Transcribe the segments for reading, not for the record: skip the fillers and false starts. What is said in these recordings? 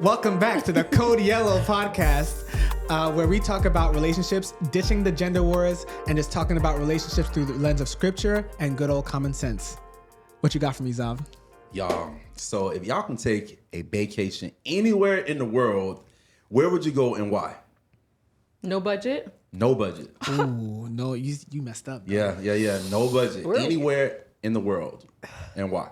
Welcome back to the Code Yellow podcast, where we talk about relationships, ditching the gender wars, and just talking about relationships through the lens of scripture and good old common sense. What you got for me, Zav? Y'all, so if y'all can take a vacation anywhere in the world, where would you go and why? No budget? No budget. Ooh, no, you messed up. Yeah. No budget. Really? Anywhere in the world. And why?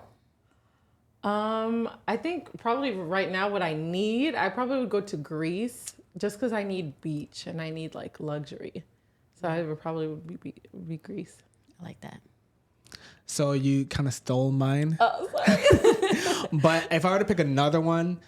I think probably right now what I need, I probably would go to Greece just because I need beach and I need like luxury. So I would probably be Greece. I like that. So you kind of stole mine. Oh, sorry. But if I were to pick another one,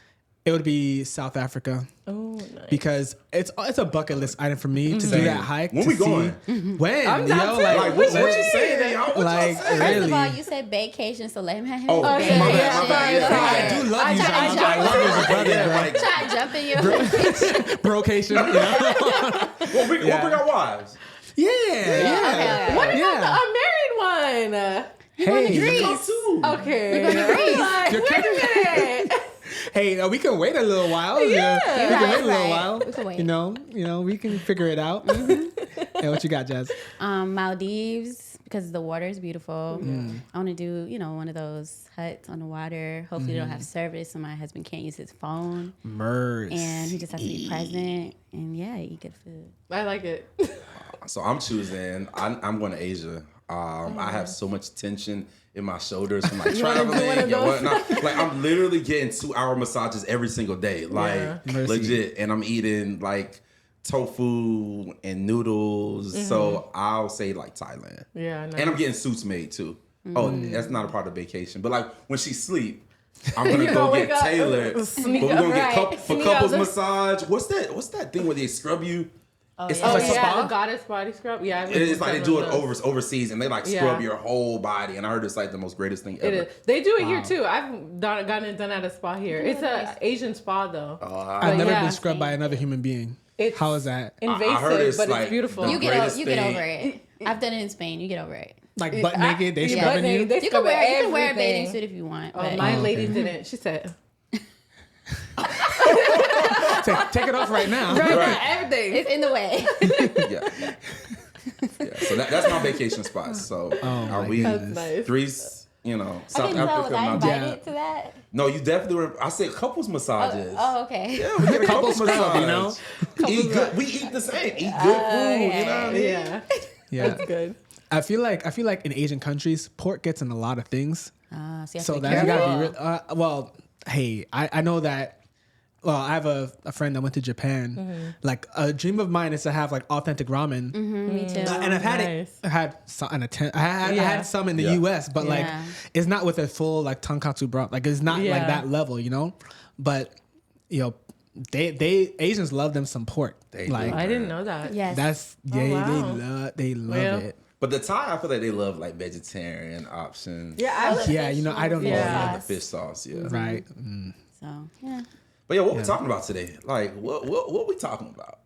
it would be South Africa. Oh, nice. Because it's a bucket list item for me to do that hike. When to we see- going? When? I'm down too. Like, what let's- you saying, y'all? What like, y'all saying? First really? of all, you said vacation, so let him have his Oh, my vacation. bad, my bad. I do love you, Zav. I love you as a brother, Yeah, bro. like, Try to jump in your Brocation, you know? we'll bring our wives. Yeah. Okay. What about the unmarried one? Hey, Come too. Okay. Greece. You're Wait a minute. hey, we can wait a little while. Yeah. We can wait a little Right. while. We can wait. You know, we can figure it out. Hey, what you got, Jazz? Maldives, because the water is beautiful. I want to do, one of those huts on the water. Hopefully, they don't have service, so my husband can't use his phone, Merce. and he just has to be present. And yeah, eat good food. I like it. So I'm choosing, I'm going to Asia. I have so much tension in my shoulders from like traveling and whatnot. Like I'm literally getting 2-hour massages every single day. Like Mercy. legit. And I'm eating like tofu and noodles. So I'll say like Thailand. Yeah, nice. And I'm getting suits made too. Oh, that's not a part of vacation. But like when she sleep, I'm gonna You go gonna get wake up, tailored. sneak But we're up, gonna get right. for Sneak couples up. massage. What's that thing where they scrub you? It's yeah. like Oh, yeah, spa? the goddess body scrub. Yeah, it's like they do it over. overseas and they like scrub your whole body. And I heard it's like the most greatest thing ever. It is. They do it here too. I've gotten it done at a spa here. It's a Asian spa though. I've never yeah. been scrubbed by another human being. It's How is that? Invasive, heard it's but like it's beautiful. the You get greatest you get thing. over it. I've done it in Spain. You get over it. Like butt naked, they Yeah. scrubbing you? They You can scrub wear a everything. bathing suit if you want. Oh, But my okay. lady didn't. She said, Take it off right now. Right. everything. it's in the way. Yeah. So that's my vacation spot. So are my we goodness. That's nice. Greece, South I can tell. Was Africa? I Maldives? invited Yeah. to that? No, you definitely were. I said couples massages. Oh, okay. Yeah, we get a couples scrub, massage. you know? Eat good. We eat the same. Eat good food. You know what I mean? Yeah, Yeah. that's good. I feel like in Asian countries, pork gets in a lot of things. So you have So to be that you careful. gotta be well, hey, I know that. Well, I have a friend that went to Japan. Like a dream of mine is to have like authentic ramen, Me too. and I've had Nice. it. I had some, I had some in the Yeah. U.S., but like Yeah. it's not with a full like tonkatsu broth. Like it's not like Yeah. that level, But they Asians love them some pork. They do. like I didn't know that. Yes. that's wow. they love Well, it. But the Thai, I feel like they love like vegetarian options. Yeah, I Yeah, I don't know. Yeah. The fish sauce. Yeah. Right. So yeah. But yeah, what we talking about today? Like, what we talking about?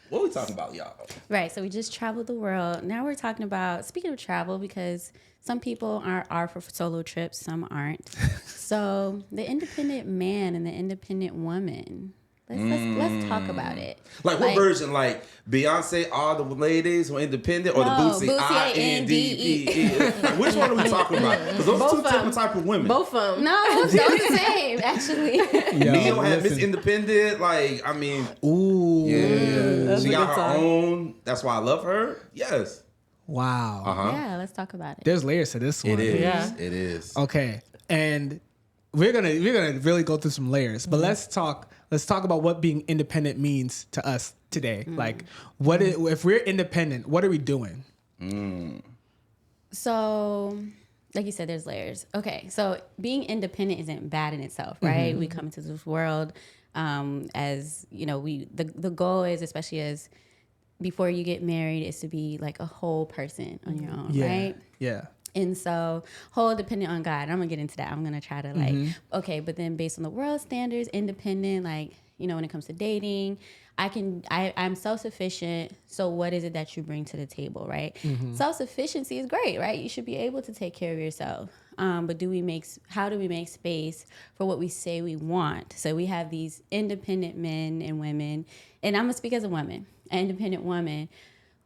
What we talking about, y'all? Right. So we just traveled the world. Now we're talking about, speaking of travel, because some people are for solo trips, some aren't. So the independent man and the independent woman. Let's talk about it. Like what version? Like Beyonce, all the ladies were independent, or the No, Bootsy, Bootsy, INDPE? Like, which one are we talking about? Because those are two Both of different type of women. both of them. No, those the same, actually. Neo had Miss listen. Independent. Like, I mean, Ooh. yeah, That's she a got good her song. own. That's why I love her. Yes. Wow. Yeah, let's talk about it. There's layers to this one. It is. Yeah. It is. Okay. And we're gonna really go through some layers, but let's talk about what being independent means to us today. Like, if we're independent, what are we doing? So, like you said, there's layers. Okay, so being independent isn't bad in itself, right? We come into this world as, the goal is, especially as before you get married, is to be like a whole person on your own, right? Yeah. And so, whole dependent on God. I'm gonna get into that. I'm gonna try to okay, but then based on the world standards, independent, like, when it comes to dating, I'm self-sufficient. So what is it that you bring to the table, right? Self-sufficiency is great, right? You should be able to take care of yourself. but how do we make space for what we say we want? So we have these independent men and women, and I'm gonna speak as a woman, an independent woman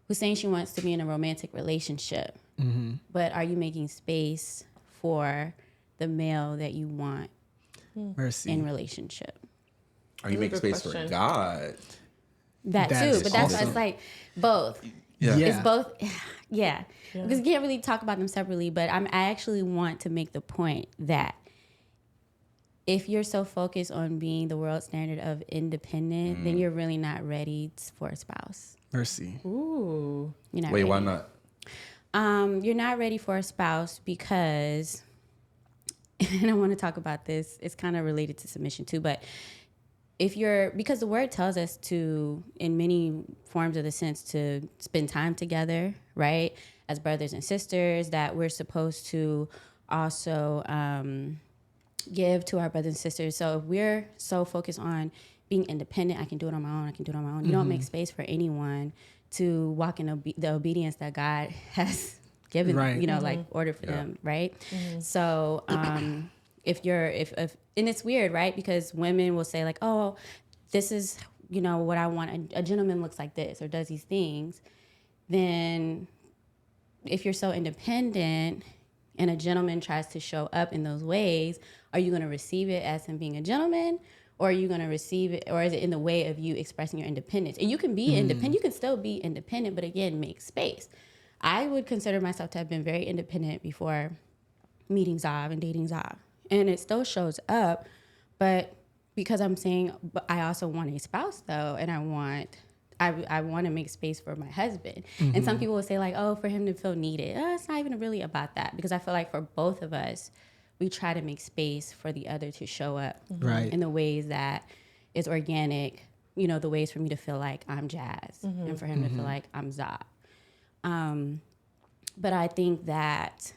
who's saying she wants to be in a romantic relationship, but are you making space for the male that you want in relationship? Are you making space for God? That too, but that's why it's like both. Yeah. It's both. Yeah. Because you can't really talk about them separately, but I actually want to make the point that if you're so focused on being the world standard of independent, then you're really not ready for a spouse. Mercy. Ooh. You're not Wait, ready. why not? You're not ready for a spouse because, and I want to talk about this, it's kind of related to submission too, but because the word tells us to, in many forms of the sense, to spend time together, right? As brothers and sisters, that we're supposed to also give to our brothers and sisters. So if we're so focused on being independent, I can do it on my own. You don't make space for anyone to walk in the obedience that God has given, like order for them, right? So if and it's weird, right? Because women will say like, oh, this is, what I want. A gentleman looks like this or does these things. Then if you're so independent and a gentleman tries to show up in those ways, are you going to receive it as him being a gentleman? Or are you going to receive it, or is it in the way of you expressing your independence? And you can be independent. You can still be independent, but again, make space. I would consider myself to have been very independent before meeting Zav and dating Zav. And it still shows up, but because I'm saying, but I also want a spouse though, and I want to make space for my husband. And some people will say like, oh, for him to feel needed. It's not even really about that, because I feel like for both of us, we try to make space for the other to show up in the ways that is organic, the ways for me to feel like I'm Jazz and for him to feel like I'm Zah. But I think that,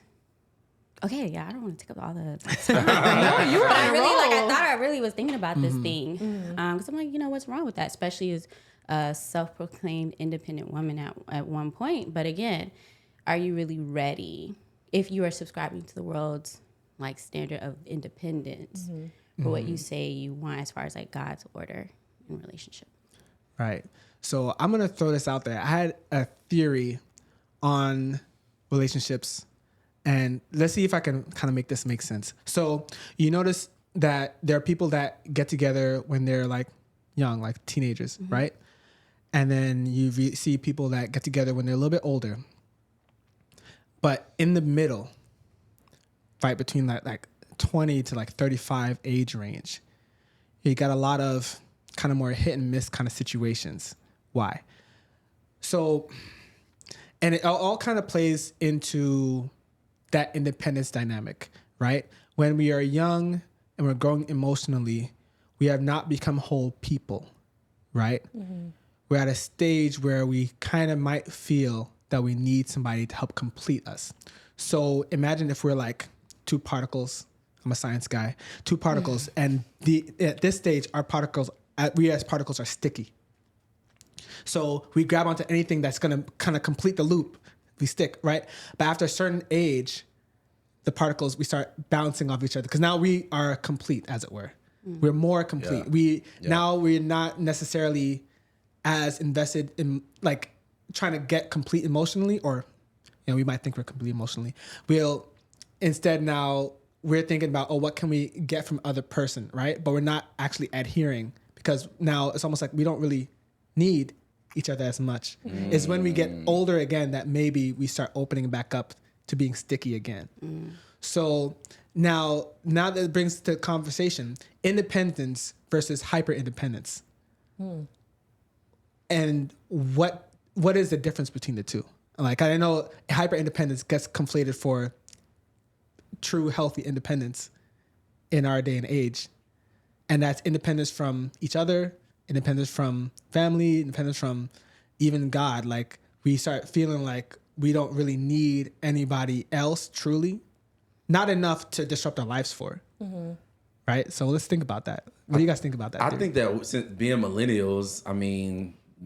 I don't want to take up all the time. No, you were on a roll. I thought I really was thinking about this thing. Because I'm like, what's wrong with that? Especially as a self-proclaimed independent woman at one point. But again, are you really ready if you are subscribing to the world's standard of independence for what you say you want as far as God's order in relationship? Right. So I'm going to throw this out there. I had a theory on relationships, and let's see if I can kind of make this make sense. So you notice that there are people that get together when they're young, like teenagers, right? And then you see people that get together when they're a little bit older. But in the middle, right between like 20 to 35 age range, you got a lot of kind of more hit and miss kind of situations. Why? So, and it all kind of plays into that independence dynamic, right? When we are young and we're growing emotionally, we have not become whole people, right? We're at a stage where we kind of might feel that we need somebody to help complete us. So imagine if we're like two particles. I'm a science guy. Two particles, and at this stage, we as particles are sticky. So we grab onto anything that's gonna kind of complete the loop. We stick, right? But after a certain age, the particles, we start bouncing off each other because now we are complete, as it were. We're more complete. Now we're not necessarily as invested in trying to get complete emotionally, or we might think we're complete emotionally. Instead now we're thinking about, what can we get from other person, right? But we're not actually adhering, because now it's almost like we don't really need each other as much. It's when we get older again that maybe we start opening back up to being sticky again. So now that it brings to conversation, independence versus hyper independence. And what is the difference between the two? I know hyper independence gets conflated for true healthy independence in our day and age. And that's independence from each other, independence from family, independence from even God. We start feeling like we don't really need anybody else truly. Not enough to disrupt our lives for. Right? So let's think about that. What do you guys think about that? I think that since being millennials,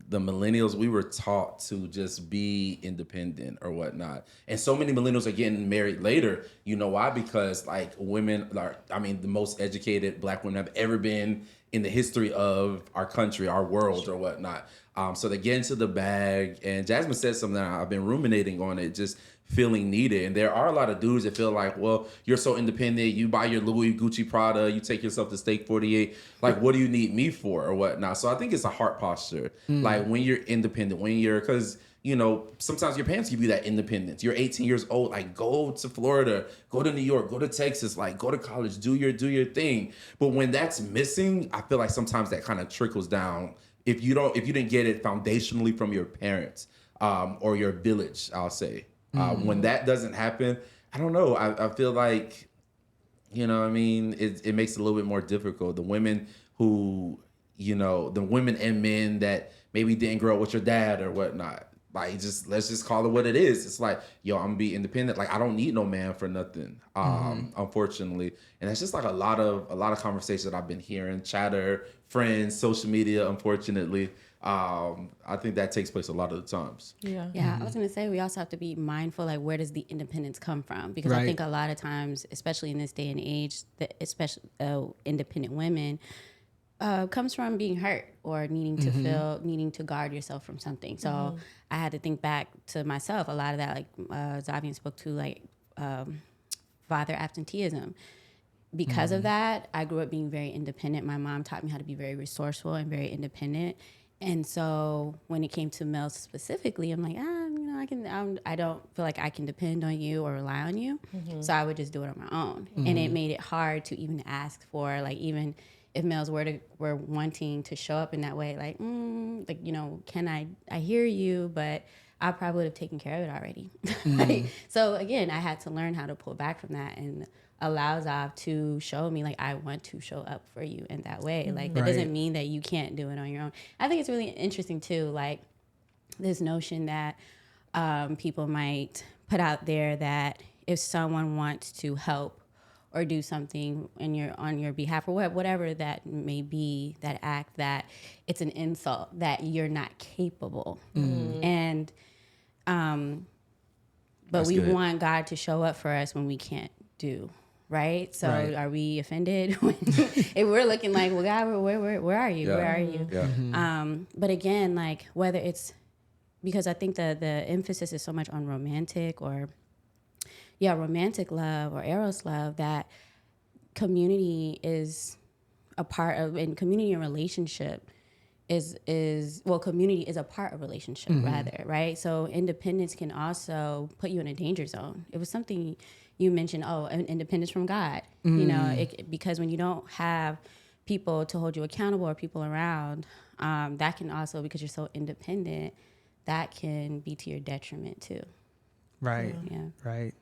the millennials, we were taught to just be independent or whatnot. And so many millennials are getting married later. You know why? Because like women are, I mean, the most educated Black women have ever been in the history of our country, our world or whatnot. So they get into the bag, and Jasmine said something that I've been ruminating on it, just feeling needed. And there are a lot of dudes that feel like, well, you're so independent, you buy your Louis, Gucci, Prada, you take yourself to Steak 48. Like, what do you need me for or whatnot? So I think it's a heart posture. Like when you're independent, because you know, sometimes your parents give you that independence. You're 18 years old, like go to Florida, go to New York, go to Texas, like go to college, do your thing. But when that's missing, I feel like sometimes that kind of trickles down. If you didn't get it foundationally from your parents or your village, I'll say. When that doesn't happen, I don't know. I feel like, you know what I mean? It makes it a little bit more difficult. The women who, you know, the women and men that maybe didn't grow up with your dad or whatnot. Like, let's just call it what it is. It's like, yo, I'm gonna be independent. Like, I don't need no man for nothing. Unfortunately, and it's just like a lot of conversations that I've been hearing, chatter, friends, social media. Unfortunately, I think that takes place a lot of the times. Yeah. Yeah, I was gonna say we also have to be mindful, like where does the independence come from? Because I think a lot of times, especially in this day and age, especially independent women. Comes from being hurt or needing to guard yourself from something. So I had to think back to myself. A lot of that, like Zavian spoke to, like father absenteeism. Because of that, I grew up being very independent. My mom taught me how to be very resourceful and very independent. And so when it came to males specifically, I'm like, you know, I don't feel like I can depend on you or rely on you. So I would just do it on my own. And it made it hard to even ask for, like, even if males were wanting to show up in that way, like, you know, I hear you, but I probably would have taken care of it already. Like, so again, I had to learn how to pull back from that and allow Zav to show me, like, I want to show up for you in that way. Like, that doesn't mean that you can't do it on your own. I think it's really interesting too, like this notion that people might put out there that if someone wants to help or do something on your behalf, or whatever that may be, that act, that it's an insult, that you're not capable. And but we want God to show up for us when we can't do, right? So are we offended when if we're looking like, well, God, where are you? Where are you? Yeah. But again, like whether it's because I think the emphasis is so much on romantic love or eros love, that community is a part of, and community and relationship community is a part of relationship rather, right? So independence can also put you in a danger zone. It was something you mentioned, independence from God, you know, because when you don't have people to hold you accountable or people around, that can also, because you're so independent, that can be to your detriment too. Right. Yeah. Right.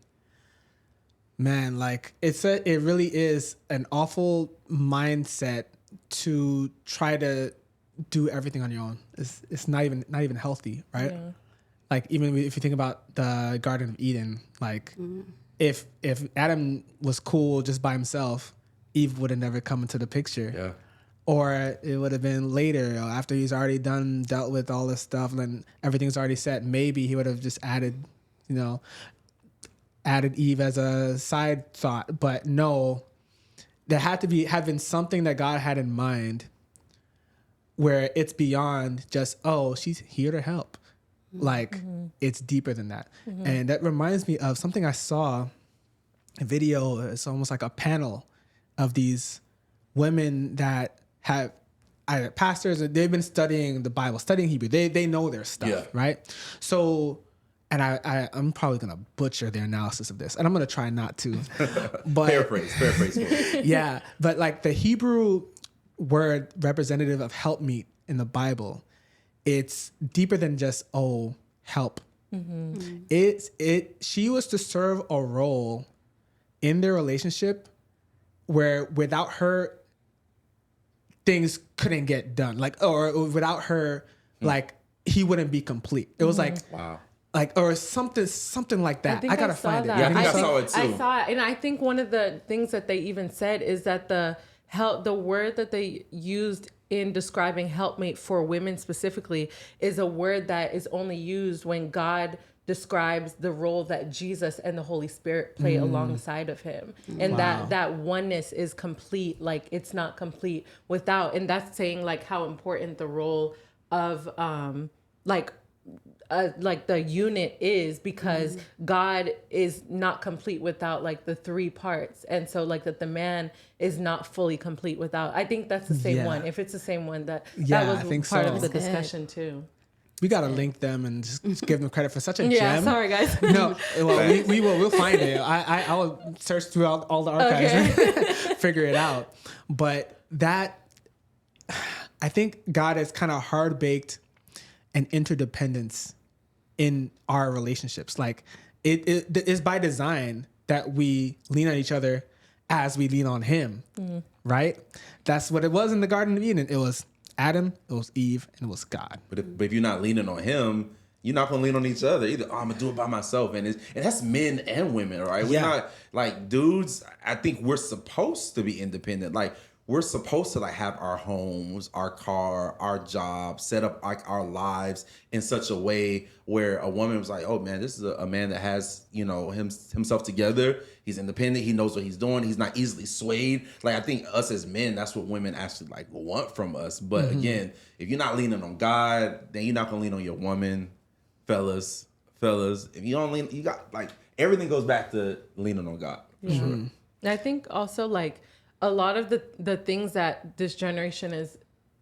Man, like it really is an awful mindset to try to do everything on your own. It's not even healthy, right? Yeah. Like even if you think about the Garden of Eden, like if Adam was cool just by himself, Eve would have never come into the picture. Yeah. Or it would have been later, after he's already dealt with all this stuff and everything's already set. Maybe he would have just added Eve as a side thought. But no, there had to have been something that God had in mind where it's beyond just, she's here to help. Like, it's deeper than that. And that reminds me of something I saw, a video. It's almost like a panel of these women that have either pastors, or they've been studying the Bible, studying Hebrew. They know their stuff, right? So, and I'm probably going to butcher their analysis of this, and I'm going to try not to. But Paraphrase. Yeah, but like the Hebrew word representative of helpmeet in the Bible, it's deeper than just, help. She was to serve a role in their relationship where without her, things couldn't get done. Like, or without her, like he wouldn't be complete. It was like, wow. Like, or something like that. I gotta find it. Yeah, I saw it too. I saw it, and I think one of the things that they even said is that the word that they used in describing helpmate for women specifically is a word that is only used when God describes the role that Jesus and the Holy Spirit play alongside of him. And that oneness is complete. Like, it's not complete without, and that's saying like how important the role of like the unit is, because God is not complete without like the three parts. And so like that the man is not fully complete without, I think that's the same one. If it's the same one, that was I think part so. of the discussion too. We gotta link them and just give them credit for such a gem. Yeah, sorry guys. No, well, we'll find it. I will search throughout all the archives and figure it out. But that, I think God has kind of hard baked an interdependence in our relationships. Like it is by design that we lean on each other as we lean on Him, right? That's what it was in the Garden of Eden. It was Adam, it was Eve, and it was God. But if you're not leaning on Him, you're not gonna lean on each other either. Oh, I'm gonna do it by myself, and that's men and women, right? We're not like dudes. I think we're supposed to be independent. Like, we're supposed to like have our homes, our car, our job, set up like our lives in such a way where a woman was like, oh man, this is a man that has, you know, himself together. He's independent. He knows what he's doing. He's not easily swayed. Like, I think us as men, that's what women actually like want from us. But again, if you're not leaning on God, then you're not gonna lean on your woman, fellas. If you don't lean, you got like everything goes back to leaning on God. For sure. I think also like a lot of the things that this generation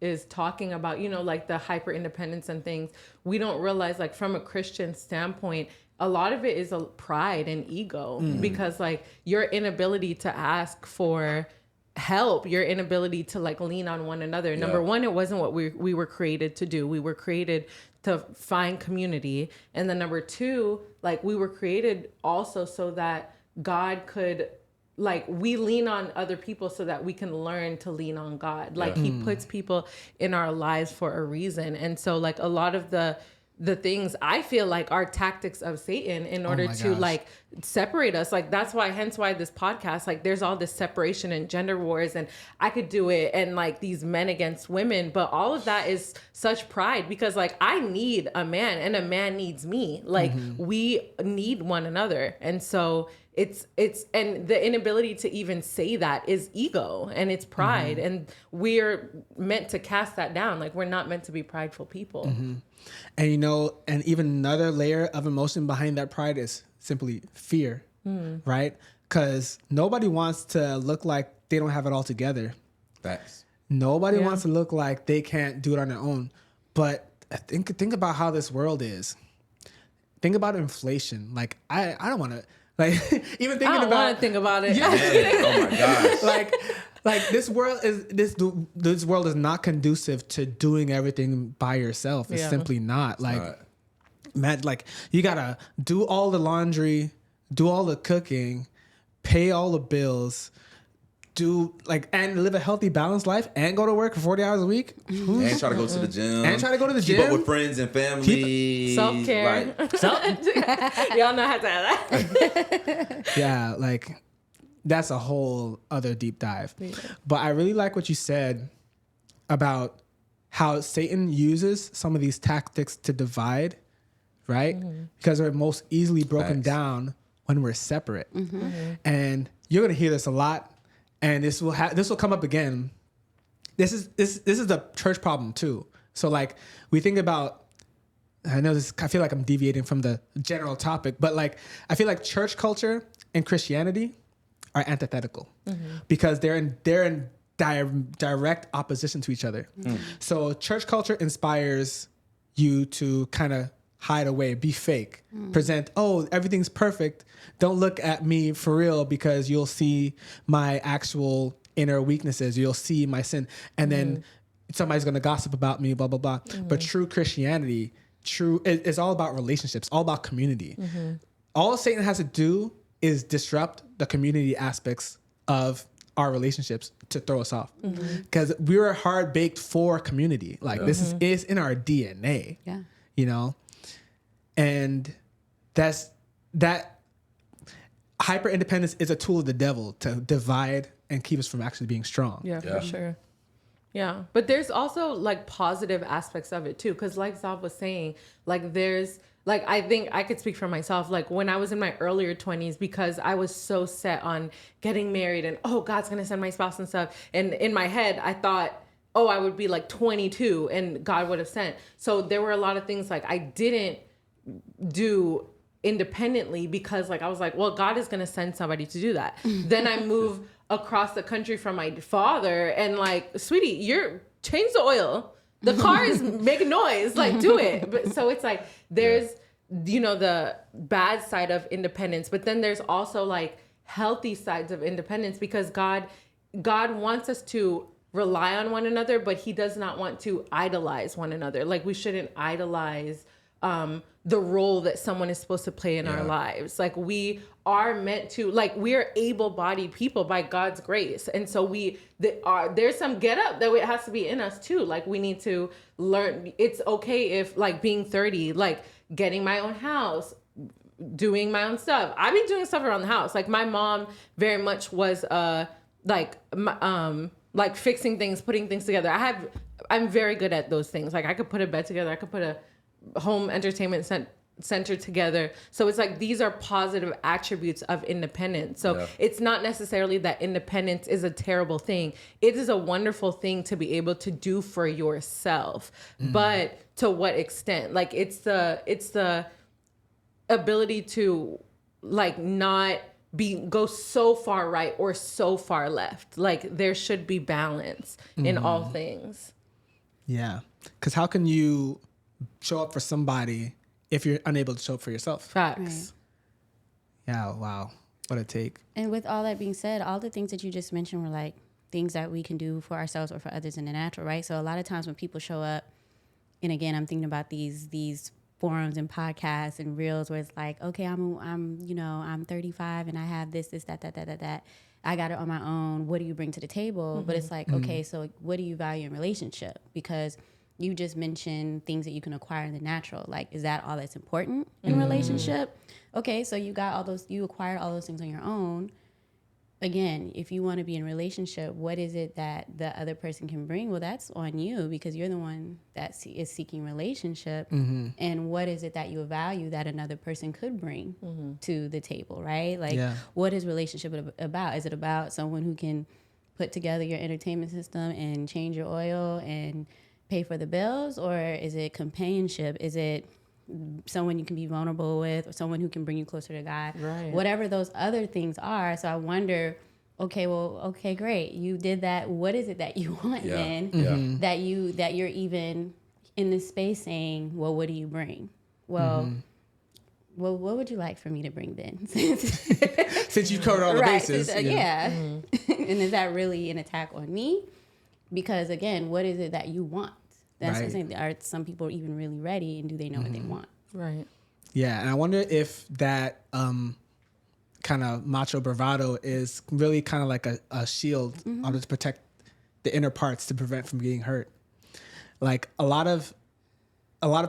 is talking about, you know, like the hyper independence and things, we don't realize, like from a Christian standpoint, a lot of it is a pride and ego, because like your inability to ask for help, your inability to like lean on one another. Number one, it wasn't what we were created to do. We were created to find community. And then number two, like we were created also so that God could, like, we lean on other people so that we can learn to lean on God. Like He puts people in our lives for a reason. And so like a lot of the things I feel like are tactics of Satan in order to like separate us. Like hence why this podcast, like there's all this separation and gender wars and I could do it and like these men against women, but all of that is such pride, because like I need a man and a man needs me. Like we need one another. And so it's and the inability to even say that is ego and it's pride, and we're meant to cast that down. Like we're not meant to be prideful people. And you know, and even another layer of emotion behind that pride is simply fear, right? Because nobody wants to look like they don't have it all together. Facts. Nobody wants to look like they can't do it on their own. But think about how this world is. Think about inflation. Like I don't want to. Like even thinking I don't about want to think about it. Yeah. Oh my gosh. like this world is not conducive to doing everything by yourself. It's simply not. Like, man, like you gotta do all the laundry, do all the cooking, pay all the bills, and live a healthy, balanced life, and go to work for 40 hours a week, and try to go to the gym, keep up with friends and family, self-care. Y'all know how to have that. Yeah, like that's a whole other deep dive. But I really like what you said about how Satan uses some of these tactics to divide, right? Because they're most easily broken down when we're separate. And you're gonna hear this a lot. And this will come up again. This is a church problem too. So like we think about, I feel like I'm deviating from the general topic, but like I feel like church culture and Christianity are antithetical because they're in direct opposition to each other. So church culture inspires you to kind of hide away, be fake, present, oh, everything's perfect. Don't look at me for real because you'll see my actual inner weaknesses. You'll see my sin. And then somebody's going to gossip about me, blah, blah, blah. But true Christianity, it's all about relationships, all about community. All Satan has to do is disrupt the community aspects of our relationships to throw us off. Because we were hard baked for community. Like this is in our DNA, you know? And that hyper independence is a tool of the devil to divide and keep us from actually being strong. Yeah, for sure. Yeah, but there's also like positive aspects of it too, because like Zav was saying, like there's like I think I could speak for myself. Like when I was in my earlier 20s, because I was so set on getting married and God's gonna send my spouse and stuff, and in my head I thought, I would be like 22 and God would have sent. So there were a lot of things like I didn't do independently because like I was like, well, God is gonna send somebody to do that. Then I move across the country from my father and like, sweetie, change the oil. The car is making noise. Like, do it. But so it's like there's the bad side of independence, but then there's also like healthy sides of independence, because God wants us to rely on one another, but he does not want to idolize one another. Like we shouldn't idolize the role that someone is supposed to play in our lives. Like we are meant to, like we're able-bodied people by God's grace. And so there's some get up that it has to be in us too. Like we need to learn. It's okay if like being 30, like getting my own house, doing my own stuff. I've been doing stuff around the house. Like my mom very much was like fixing things, putting things together. I'm very good at those things. Like I could put a bed together. I could put a home entertainment center together. So it's like these are positive attributes of independence. So it's not necessarily that independence is a terrible thing. It is a wonderful thing to be able to do for yourself. But to what extent? Like it's the ability to like not go so far right or so far left. Like there should be balance in all things. Yeah. Because how can you show up for somebody if you're unable to show up for yourself? Facts. Right. Yeah, wow. What a take. And with all that being said, all the things that you just mentioned were like things that we can do for ourselves or for others in the natural, right? So a lot of times when people show up, and again, I'm thinking about these forums and podcasts and reels where it's like, okay, I'm 35 and I have this, that. I got it on my own. What do you bring to the table? But it's like, okay, so what do you value in relationship? Because you just mentioned things that you can acquire in the natural. Like, is that all that's important in a relationship? Okay, so you acquired all those things on your own. Again, if you want to be in a relationship, what is it that the other person can bring? Well, that's on you, because you're the one that is seeking relationship. And what is it that you value that another person could bring to the table, right? Like, what is relationship about? Is it about someone who can put together your entertainment system and change your oil and pay for the bills? Or is it companionship? Is it someone you can be vulnerable with, or someone who can bring you closer to God? Right. Whatever those other things are. So I wonder, okay, great, you did that. What is it that you want then? That you're even in this space saying, well, what do you bring? Well, what would you like for me to bring then? Since you covered all the bases. And is that really an attack on me? Because again, what is it that you want? That's the thing. Are some people even really ready, and do they know what they want? Right. Yeah, and I wonder if that kind of macho bravado is really kind of like a shield to protect the inner parts to prevent from getting hurt. Like a lot of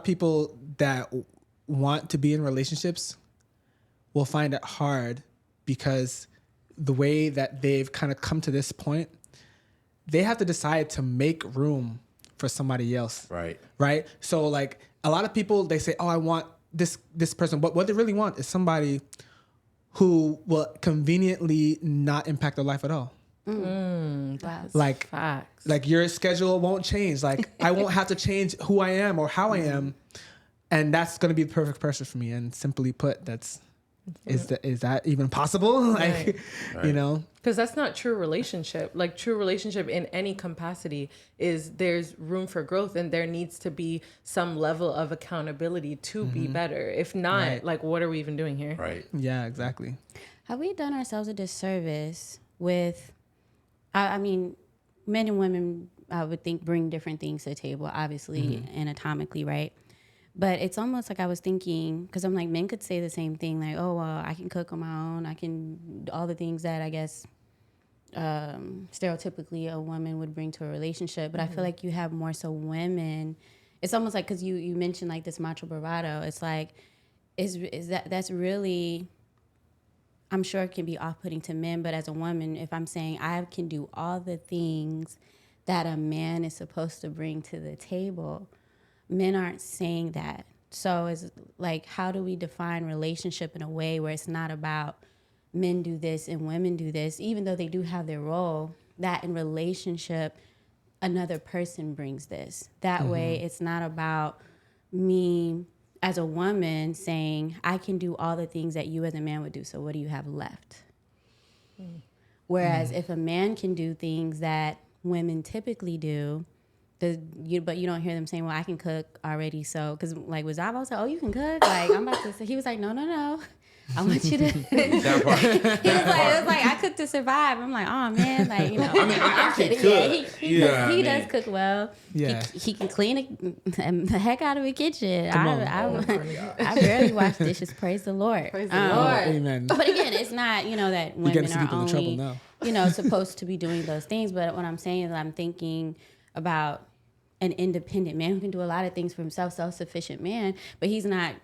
people that want to be in relationships will find it hard because the way that they've kind of come to this point, they have to decide to make room for somebody else. Right. So like a lot of people, they say, oh, I want this person. But what they really want is somebody who will conveniently not impact their life at all. That's like facts. Like your schedule won't change. Like I won't have to change who I am or how I am. And that's going to be the perfect person for me. And simply put, is that even possible? Like, you know, because that's not true relationship. Like true relationship in any capacity is there's room for growth, and there needs to be some level of accountability to be better. If not, like, what are we even doing here? Right. Yeah, exactly. Have we done ourselves a disservice with, I mean, men and women, I would think, bring different things to the table, obviously, anatomically, right? But it's almost like I was thinking, because I'm like, men could say the same thing, like, oh, well, I can cook on my own. I can do all the things that I guess stereotypically a woman would bring to a relationship. But I feel like you have more so women. It's almost like, because you mentioned like this macho bravado. It's like, that's really, I'm sure it can be off-putting to men. But as a woman, if I'm saying I can do all the things that a man is supposed to bring to the table, men aren't saying that. So it's like, how do we define relationship in a way where it's not about men do this and women do this, even though they do have their role, that in relationship, another person brings this. That way, it's not about me as a woman saying, I can do all the things that you as a man would do, so what do you have left? Whereas if a man can do things that women typically do, but you don't hear them saying, well, I can cook already, so, because like with Zava, I was like, oh, you can cook? Like, I'm about to say, he was like, no. I want you to. That part. It was like, I cook to survive. I'm like, oh man, like, you know. I mean, I can cook. He does cook well. Yeah. He can clean the heck out of a kitchen. Come I barely wash dishes. Praise the Lord. Praise the Lord. Amen. But again, it's not, that You're getting women are some people in trouble only, now. supposed to be doing those things. But what I'm saying is I'm thinking about an independent man who can do a lot of things for himself, self-sufficient man, but he's not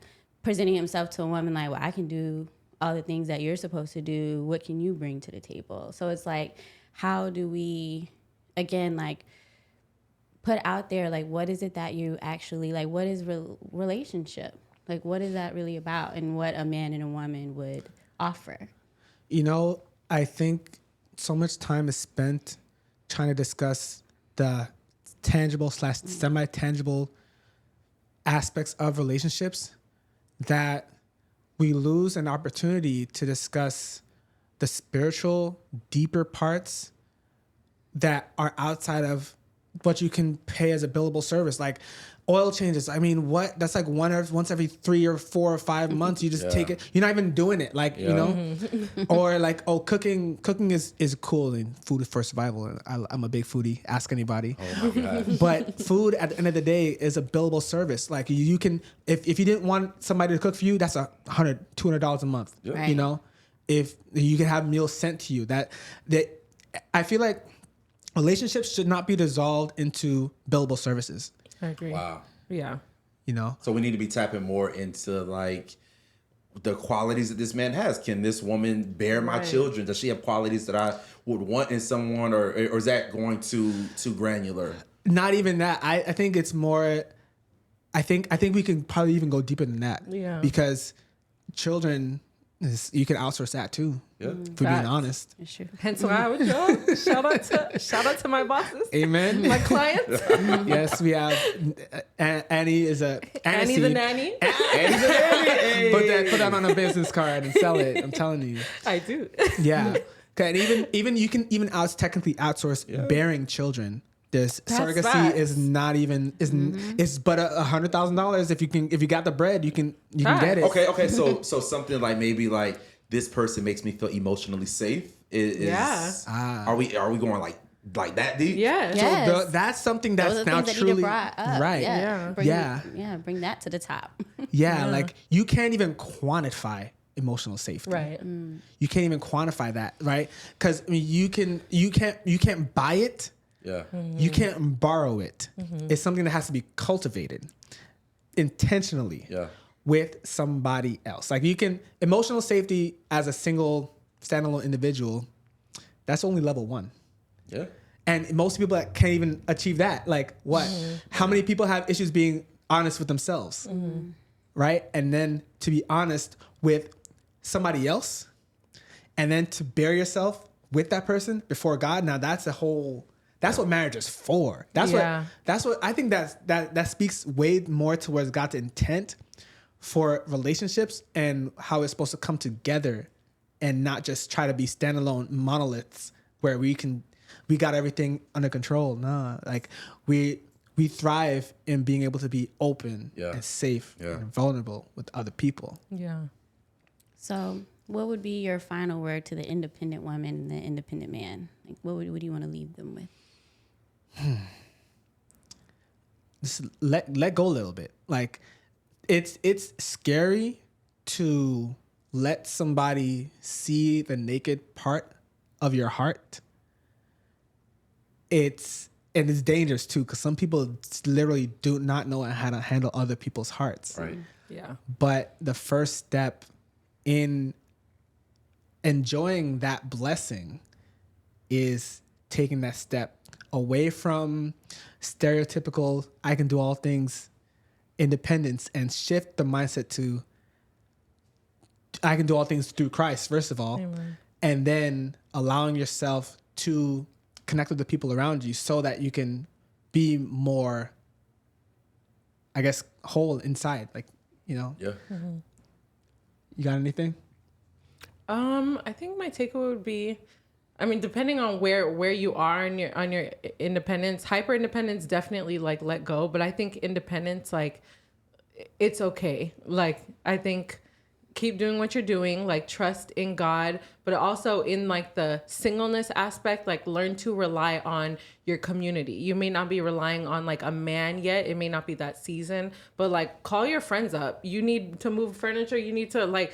presenting himself to a woman like, well, I can do all the things that you're supposed to do. What can you bring to the table? So it's like, how do we, again, like, put out there, like, what is it that you actually, like, what is relationship? Like, what is that really about, and what a man and a woman would offer? I think so much time is spent trying to discuss the tangible / semi-tangible aspects of relationships that we lose an opportunity to discuss the spiritual, deeper parts that are outside of what you can pay as a billable service. Like oil changes. I mean, that's like once every 3 or 4 or 5 months. You just take it. You're not even doing it. Like, or like, cooking is cool and food for survival. I'm a big foodie. Ask anybody. Oh my God. But food at the end of the day is a billable service. Like you can, if you didn't want somebody to cook for you, that's $100, $200 a month. Yep. Right. If you can have meals sent to you, that I feel like relationships should not be dissolved into billable services. I agree. Wow. Yeah. So we need to be tapping more into like the qualities that this man has. Can this woman bear my children? Does she have qualities that I would want in someone, or is that going too granular? Not even that. I think it's more. I think we can probably even go deeper than that. Yeah. Because children, you can outsource that too. Yeah. For being honest. It's true. Hence why I would shout out to my bosses, Amen. my clients. Yes, we have Annie is a Annie the nanny. Annie's a nanny. Put that on a business card and sell it. I'm telling you. I do. Yeah. Okay, and even you can even technically outsource bearing children. This surrogacy facts. is not even it's but $100,000 if you got the bread you can get it. Okay. So something like maybe like this person makes me feel emotionally safe. Are we going like that deep? Yeah. Yes. So that's something that's Those are now things that truly Eda brought up. right. Yeah. Bring that to the top. Like you can't even quantify emotional safety. Right. You can't even quantify that, right? Because I mean, you can't buy it. Yeah. You can't borrow it. It's something that has to be cultivated intentionally with somebody else. Like you can emotional safety as a single standalone individual. That's only level 1. Yeah. And most people that can't even achieve that. Like what? How many people have issues being honest with themselves? Right? And then to be honest with somebody else, and then to bear yourself with that person before God. Now that's what marriage is for. That's what I think that speaks way more towards God's intent for relationships and how it's supposed to come together and not just try to be standalone monoliths where we got everything under control. No, like we thrive in being able to be open and safe and vulnerable with other people. Yeah. So what would be your final word to the independent woman and the independent man? Like what do you want to leave them with? Just let go a little bit. Like it's scary to let somebody see the naked part of your heart. It's dangerous too, because some people literally do not know how to handle other people's hearts. Right. Yeah. But the first step in enjoying that blessing is taking that step away from stereotypical I can do all things independence and shift the mindset to I can do all things through Christ, first of all. Amen. And then allowing yourself to connect with the people around you so that you can be more, I guess, whole inside. Like, you know? Yeah. Mm-hmm. You got anything? I think my takeaway would be, I mean, depending on where you are on your independence, hyper independence, definitely like let go. But I think independence, like, it's okay. Like, I think keep doing what you're doing, like trust in God, but also in like the singleness aspect, like learn to rely on your community. You may not be relying on like a man yet. It may not be that season, but like call your friends up. You need to move furniture. You need to like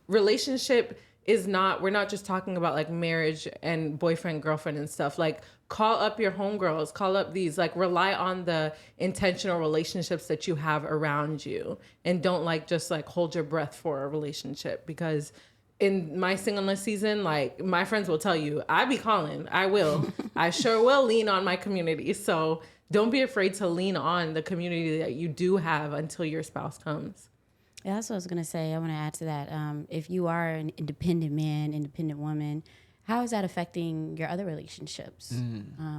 relationship is not, we're not just talking about like marriage and boyfriend, girlfriend and stuff. Like call up your homegirls, call up these, like rely on the intentional relationships that you have around you, and don't like just like hold your breath for a relationship. Because in my singleness season, like my friends will tell you, I be calling, I will, I sure will lean on my community. So don't be afraid to lean on the community that you do have until your spouse comes. Yeah, that's what I was going to say. I want to add to that. If you are an independent man, independent woman, how is that affecting your other relationships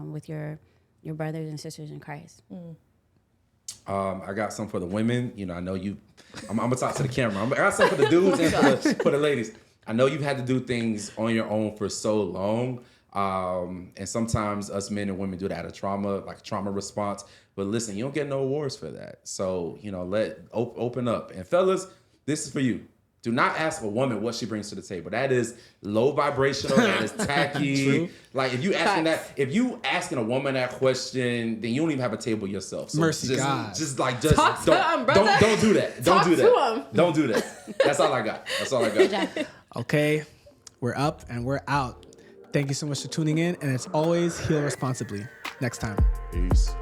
with your brothers and sisters in Christ? I got some for the women. You know, I know you. I'm gonna talk to the camera. I got some for the dudes and for the ladies. I know you've had to do things on your own for so long, and sometimes us men and women do that out of trauma, like a trauma response. But listen, you don't get no awards for that. So you know, open up. And fellas, this is for you. Do not ask a woman what she brings to the table. That is low vibrational. That is tacky. True. Like if you asking a woman that question, then you don't even have a table yourself. So Mercy God. Don't do that. Don't do that. Don't do that. That's all I got. Good job. Okay, we're up and we're out. Thank you so much for tuning in, and as always, heal responsibly. Next time. Peace.